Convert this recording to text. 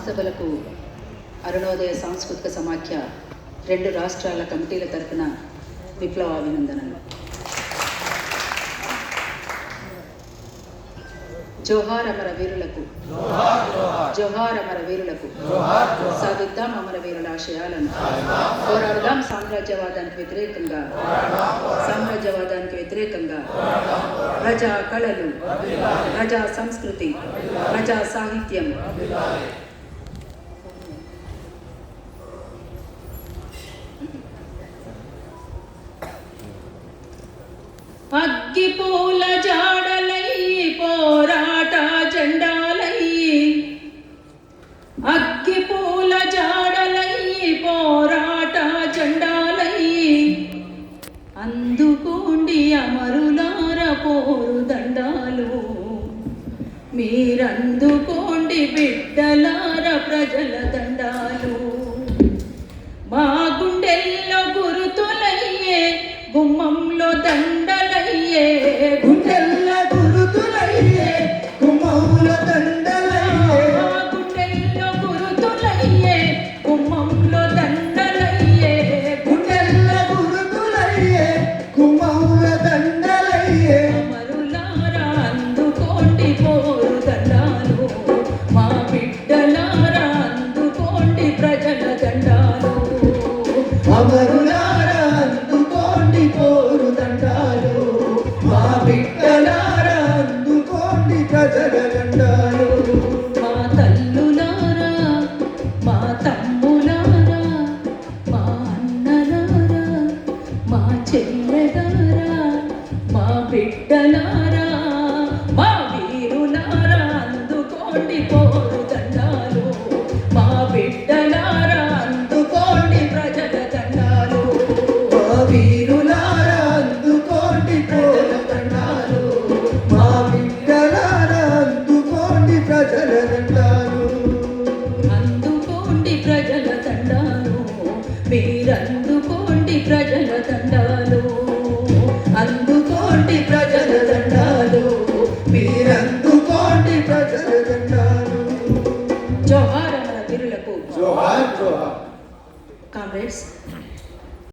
మహాసభలకు అరుణోదయ సాంస్కృతిక సమాఖ్య 2 రాష్ట్రాల కమిటీల తరపున విప్లవాభినందనలు. జోహార్ అమర వీరులకు, జోహార్ అమర వీరులకు, సాధిద్దాం అమర వీరుల ఆశయాలను, పోరాడదాం సామ్రాజ్యవాదానికి వ్యతిరేకంగా, ప్రజా కళలు, ప్రజా సంస్కృతి, ప్రజా సాహిత్యం, అగ్గిపూల జాడలై పోరాట జెండాలై, అగ్గిపూల జాడలై పోరాట జెండాలై, అందుకోండి అమరులార పోరు దండాలు, మీరందుకోండి బిడ్డలార ప్రజల దండాలు. మా గుండెల్లో గురుతులయ్యే, గుమ్మంలో దండలయ్యే, గుండెల్లో గురుతులయ్యే, గుమ్మంలో దండలయ్యే, గుండెల్లో గురుతులయ్యే, గుమ్మంలో దండలయ్యే, గుండెల్లో గురుతులయ్యే, గుమ్మంలో దండలయ్యే. అమరులారా అందుకోండి పోరు దండాలు, మా బిడ్డలారా అందుకోండి ప్రజల దండాలు. అమరులారా అందుకోండి పోరు దండాలు, మా బిడ్డలారా అందుకోండి ప్రజల దండాలు. మా తల్లులారా, మా తమ్ములారా, మా అన్నలారా, మా చెల్లెలారా, మా బిడ్డలారా, మా వీరులారా అందుకోండి పోరు